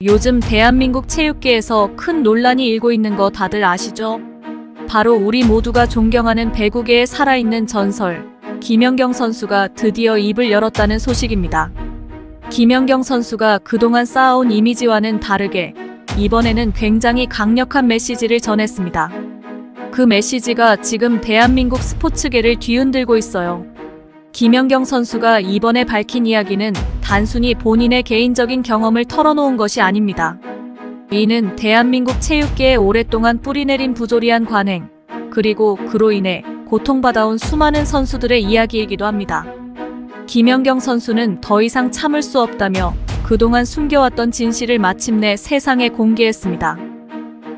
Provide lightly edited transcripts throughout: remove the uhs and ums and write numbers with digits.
요즘 대한민국 체육계에서 큰 논란이 일고 있는 거 다들 아시죠? 바로 우리 모두가 존경하는 배구계의 살아있는 전설, 김연경 선수가 드디어 입을 열었다는 소식입니다. 김연경 선수가 그동안 쌓아온 이미지와는 다르게 이번에는 굉장히 강력한 메시지를 전했습니다. 그 메시지가 지금 대한민국 스포츠계를 뒤흔들고 있어요. 김연경 선수가 이번에 밝힌 이야기는 단순히 본인의 개인적인 경험을 털어놓은 것이 아닙니다. 이는 대한민국 체육계에 오랫동안 뿌리내린 부조리한 관행, 그리고 그로 인해 고통받아온 수많은 선수들의 이야기이기도 합니다. 김연경 선수는 더 이상 참을 수 없다며 그동안 숨겨왔던 진실을 마침내 세상에 공개했습니다.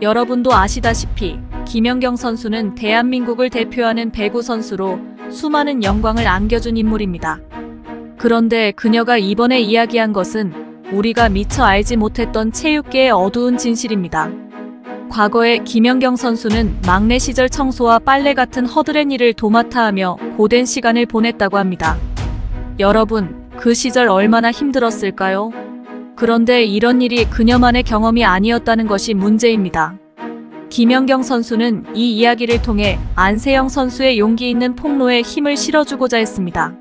여러분도 아시다시피 김연경 선수는 대한민국을 대표하는 배구 선수로 수많은 영광을 안겨준 인물입니다. 그런데 그녀가 이번에 이야기한 것은 우리가 미처 알지 못했던 체육계의 어두운 진실입니다. 과거에 김연경 선수는 막내 시절 청소와 빨래 같은 허드렛 일을 도맡아 하며 고된 시간을 보냈다고 합니다. 여러분, 그 시절 얼마나 힘들었을까요? 그런데 이런 일이 그녀만의 경험이 아니었다는 것이 문제입니다. 김연경 선수는 이 이야기를 통해 안세영 선수의 용기 있는 폭로에 힘을 실어주고자 했습니다.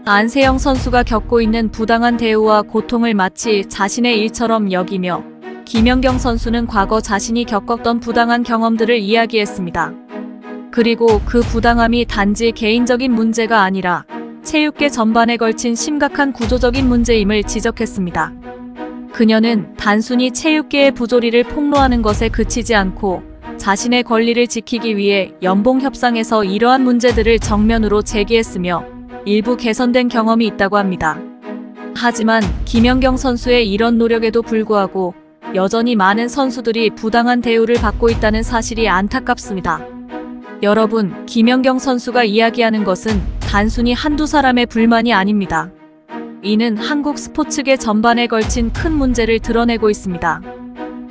안세영 선수가 겪고 있는 부당한 대우와 고통을 마치 자신의 일처럼 여기며 김연경 선수는 과거 자신이 겪었던 부당한 경험들을 이야기했습니다. 그리고 그 부당함이 단지 개인적인 문제가 아니라 체육계 전반에 걸친 심각한 구조적인 문제임을 지적했습니다. 그녀는 단순히 체육계의 부조리를 폭로하는 것에 그치지 않고 자신의 권리를 지키기 위해 연봉 협상에서 이러한 문제들을 정면으로 제기했으며 일부 개선된 경험이 있다고 합니다. 하지만 김연경 선수의 이런 노력에도 불구하고 여전히 많은 선수들이 부당한 대우를 받고 있다는 사실이 안타깝습니다. 여러분, 김연경 선수가 이야기하는 것은 단순히 한두 사람의 불만이 아닙니다. 이는 한국 스포츠계 전반에 걸친 큰 문제를 드러내고 있습니다.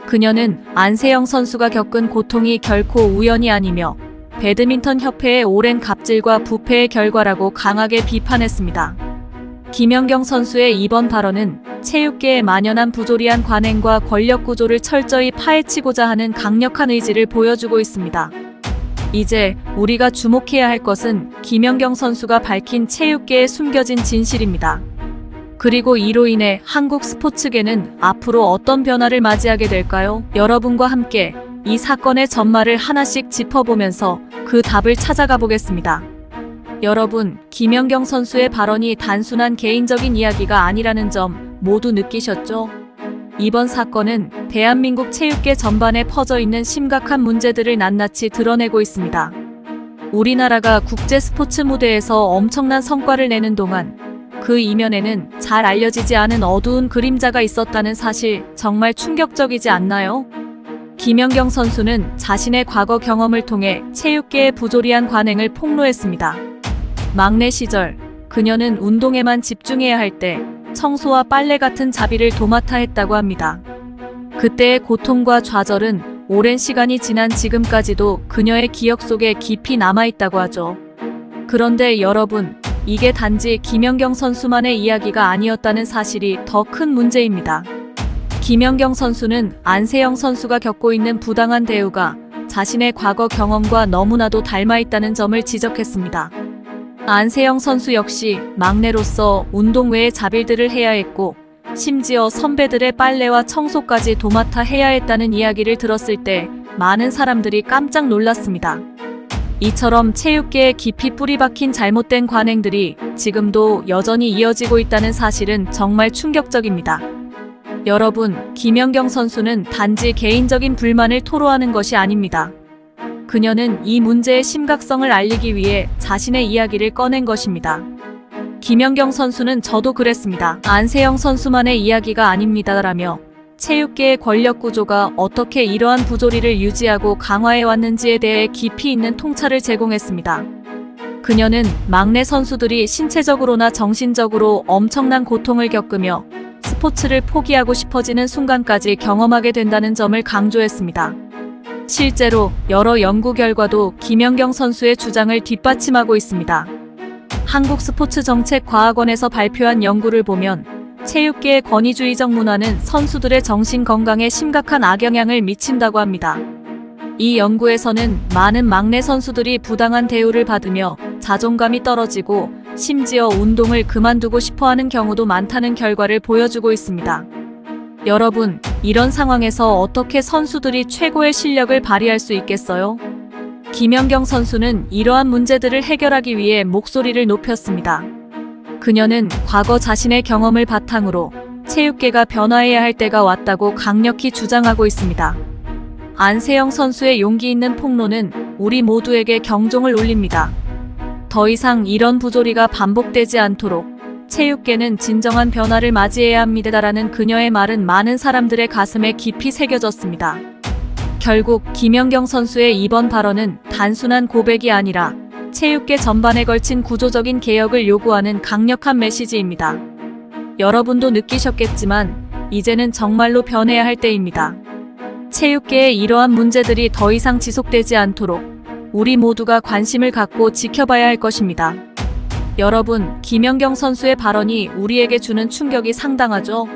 그녀는 안세영 선수가 겪은 고통이 결코 우연이 아니며 배드민턴 협회의 오랜 갑질과 부패의 결과라고 강하게 비판했습니다. 김연경 선수의 이번 발언은 체육계에 만연한 부조리한 관행과 권력 구조를 철저히 파헤치고자 하는 강력한 의지를 보여주고 있습니다. 이제 우리가 주목해야 할 것은 김연경 선수가 밝힌 체육계에 숨겨진 진실입니다. 그리고 이로 인해 한국 스포츠계는 앞으로 어떤 변화를 맞이하게 될까요? 여러분과 함께 이 사건의 전말을 하나씩 짚어보면서 그 답을 찾아가 보겠습니다. 여러분, 김연경 선수의 발언이 단순한 개인적인 이야기가 아니라는 점 모두 느끼셨죠? 이번 사건은 대한민국 체육계 전반에 퍼져 있는 심각한 문제들을 낱낱이 드러내고 있습니다. 우리나라가 국제 스포츠 무대에서 엄청난 성과를 내는 동안 그 이면에는 잘 알려지지 않은 어두운 그림자가 있었다는 사실, 정말 충격적이지 않나요? 김연경 선수는 자신의 과거 경험을 통해 체육계의 부조리한 관행을 폭로했습니다. 막내 시절, 그녀는 운동에만 집중해야 할 때 청소와 빨래 같은 자비를 도맡아 했다고 합니다. 그때의 고통과 좌절은 오랜 시간이 지난 지금까지도 그녀의 기억 속에 깊이 남아있다고 하죠. 그런데 여러분, 이게 단지 김연경 선수만의 이야기가 아니었다는 사실이 더 큰 문제입니다. 김연경 선수는 안세영 선수가 겪고 있는 부당한 대우가 자신의 과거 경험과 너무나도 닮아있다는 점을 지적했습니다. 안세영 선수 역시 막내로서 운동 외의 자빌들을 해야 했고 심지어 선배들의 빨래와 청소까지 도맡아 해야 했다는 이야기를 들었을 때 많은 사람들이 깜짝 놀랐습니다. 이처럼 체육계에 깊이 뿌리박힌 잘못된 관행들이 지금도 여전히 이어지고 있다는 사실은 정말 충격적입니다. 여러분, 김연경 선수는 단지 개인적인 불만을 토로하는 것이 아닙니다. 그녀는 이 문제의 심각성을 알리기 위해 자신의 이야기를 꺼낸 것입니다. 김연경 선수는 저도 그랬습니다. 안세영 선수만의 이야기가 아닙니다라며 체육계의 권력 구조가 어떻게 이러한 부조리를 유지하고 강화해 왔는지에 대해 깊이 있는 통찰을 제공했습니다. 그녀는 막내 선수들이 신체적으로나 정신적으로 엄청난 고통을 겪으며 스포츠를 포기하고 싶어지는 순간까지 경험하게 된다는 점을 강조했습니다. 실제로 여러 연구 결과도 김연경 선수의 주장을 뒷받침하고 있습니다. 한국스포츠정책과학원에서 발표한 연구를 보면 체육계의 권위주의적 문화는 선수들의 정신 건강에 심각한 악영향을 미친다고 합니다. 이 연구에서는 많은 막내 선수들이 부당한 대우를 받으며 자존감이 떨어지고 심지어 운동을 그만두고 싶어하는 경우도 많다는 결과를 보여주고 있습니다. 여러분, 이런 상황에서 어떻게 선수들이 최고의 실력을 발휘할 수 있겠어요? 김연경 선수는 이러한 문제들을 해결하기 위해 목소리를 높였습니다. 그녀는 과거 자신의 경험을 바탕으로 체육계가 변화해야 할 때가 왔다고 강력히 주장하고 있습니다. 안세영 선수의 용기 있는 폭로는 우리 모두에게 경종을 울립니다. 더 이상 이런 부조리가 반복되지 않도록 체육계는 진정한 변화를 맞이해야 합니다라는 그녀의 말은 많은 사람들의 가슴에 깊이 새겨졌습니다. 결국 김연경 선수의 이번 발언은 단순한 고백이 아니라 체육계 전반에 걸친 구조적인 개혁을 요구하는 강력한 메시지입니다. 여러분도 느끼셨겠지만 이제는 정말로 변해야 할 때입니다. 체육계의 이러한 문제들이 더 이상 지속되지 않도록 우리 모두가 관심을 갖고 지켜봐야 할 것입니다. 여러분, 김연경 선수의 발언이 우리에게 주는 충격이 상당하죠?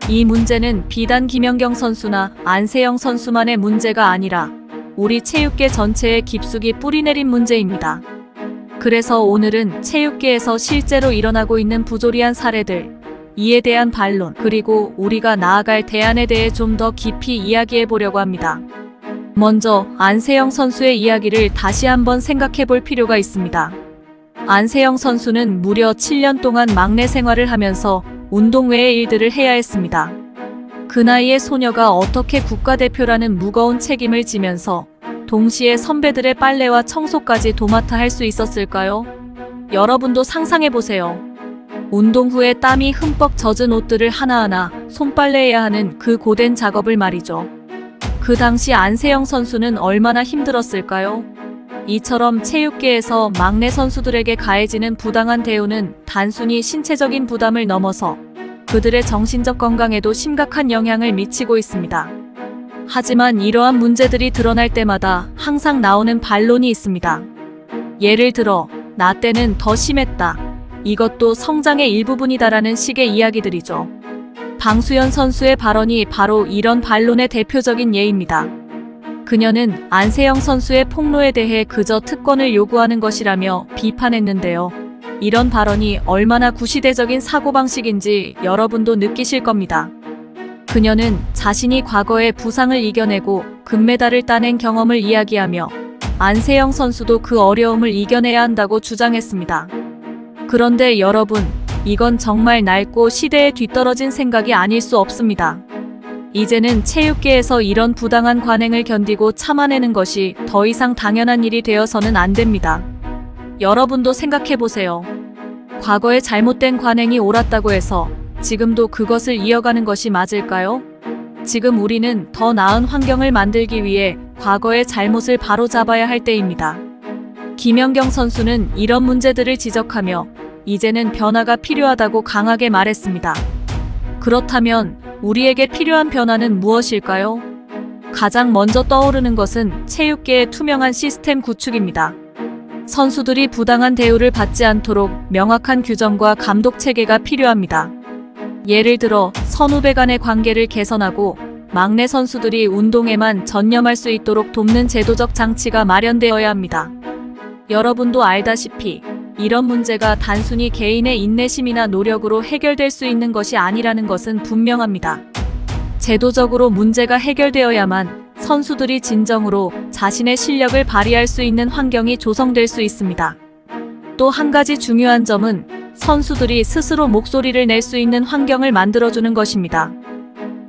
이 문제는 비단 김연경 선수나 안세영 선수만의 문제가 아니라 우리 체육계 전체에 깊숙이 뿌리내린 문제입니다. 그래서 오늘은 체육계에서 실제로 일어나고 있는 부조리한 사례들, 이에 대한 반론, 그리고 우리가 나아갈 대안에 대해 좀 더 깊이 이야기해 보려고 합니다. 먼저 안세영 선수의 이야기를 다시 한번 생각해 볼 필요가 있습니다. 안세영 선수는 무려 7년 동안 막내 생활을 하면서 운동 외의 일들을 해야 했습니다. 그 나이에 소녀가 어떻게 국가대표라는 무거운 책임을 지면서 동시에 선배들의 빨래와 청소까지 도맡아 할 수 있었을까요? 여러분도 상상해 보세요. 운동 후에 땀이 흠뻑 젖은 옷들을 하나하나 손빨래해야 하는 그 고된 작업을 말이죠. 그 당시 안세영 선수는 얼마나 힘들었을까요? 이처럼 체육계에서 막내 선수들에게 가해지는 부당한 대우는 단순히 신체적인 부담을 넘어서 그들의 정신적 건강에도 심각한 영향을 미치고 있습니다. 하지만 이러한 문제들이 드러날 때마다 항상 나오는 반론이 있습니다. 예를 들어, 나 때는 더 심했다. 이것도 성장의 일부분이다라는 식의 이야기들이죠. 방수연 선수의 발언이 바로 이런 반론의 대표적인 예입니다. 그녀는 안세영 선수의 폭로에 대해 그저 특권을 요구하는 것이라며 비판했는데요. 이런 발언이 얼마나 구시대적인 사고방식인지 여러분도 느끼실 겁니다. 그녀는 자신이 과거의 부상을 이겨내고 금메달을 따낸 경험을 이야기하며 안세영 선수도 그 어려움을 이겨내야 한다고 주장했습니다. 그런데 여러분, 이건 정말 낡고 시대에 뒤떨어진 생각이 아닐 수 없습니다. 이제는 체육계에서 이런 부당한 관행을 견디고 참아내는 것이 더 이상 당연한 일이 되어서는 안 됩니다. 여러분도 생각해보세요. 과거에 잘못된 관행이 옳았다고 해서 지금도 그것을 이어가는 것이 맞을까요? 지금 우리는 더 나은 환경을 만들기 위해 과거의 잘못을 바로잡아야 할 때입니다. 김연경 선수는 이런 문제들을 지적하며 이제는 변화가 필요하다고 강하게 말했습니다. 그렇다면 우리에게 필요한 변화는 무엇일까요? 가장 먼저 떠오르는 것은 체육계의 투명한 시스템 구축입니다. 선수들이 부당한 대우를 받지 않도록 명확한 규정과 감독 체계가 필요합니다. 예를 들어 선후배 간의 관계를 개선하고 막내 선수들이 운동에만 전념할 수 있도록 돕는 제도적 장치가 마련되어야 합니다. 여러분도 알다시피 이런 문제가 단순히 개인의 인내심이나 노력으로 해결될 수 있는 것이 아니라는 것은 분명합니다. 제도적으로 문제가 해결되어야만 선수들이 진정으로 자신의 실력을 발휘할 수 있는 환경이 조성될 수 있습니다. 또 한 가지 중요한 점은 선수들이 스스로 목소리를 낼 수 있는 환경을 만들어주는 것입니다.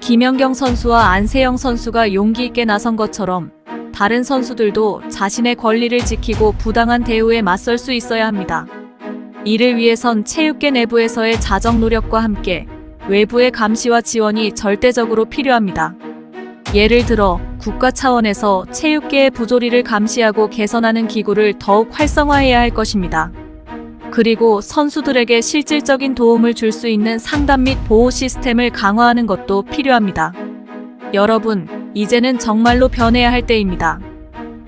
김연경 선수와 안세영 선수가 용기 있게 나선 것처럼 다른 선수들도 자신의 권리를 지키고 부당한 대우에 맞설 수 있어야 합니다. 이를 위해선 체육계 내부에서의 자정 노력과 함께 외부의 감시와 지원이 절대적으로 필요합니다. 예를 들어 국가 차원에서 체육계의 부조리를 감시하고 개선하는 기구를 더욱 활성화해야 할 것입니다. 그리고 선수들에게 실질적인 도움을 줄 수 있는 상담 및 보호 시스템을 강화하는 것도 필요합니다. 여러분, 이제는 정말로 변해야 할 때입니다.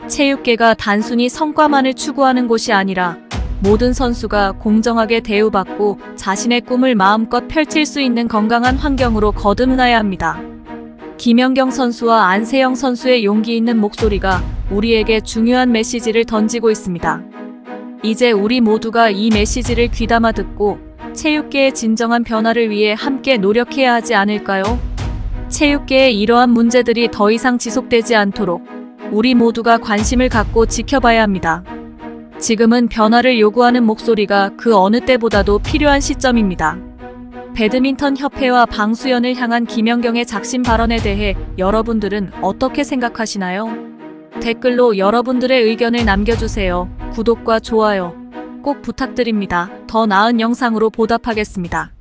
체육계가 단순히 성과만을 추구하는 곳이 아니라 모든 선수가 공정하게 대우받고 자신의 꿈을 마음껏 펼칠 수 있는 건강한 환경으로 거듭나야 합니다. 김연경 선수와 안세영 선수의 용기 있는 목소리가 우리에게 중요한 메시지를 던지고 있습니다. 이제 우리 모두가 이 메시지를 귀담아 듣고 체육계의 진정한 변화를 위해 함께 노력해야 하지 않을까요? 체육계의 이러한 문제들이 더 이상 지속되지 않도록 우리 모두가 관심을 갖고 지켜봐야 합니다. 지금은 변화를 요구하는 목소리가 그 어느 때보다도 필요한 시점입니다. 배드민턴 협회와 방수연을 향한 김연경의 작심 발언에 대해 여러분들은 어떻게 생각하시나요? 댓글로 여러분들의 의견을 남겨주세요. 구독과 좋아요 꼭 부탁드립니다. 더 나은 영상으로 보답하겠습니다.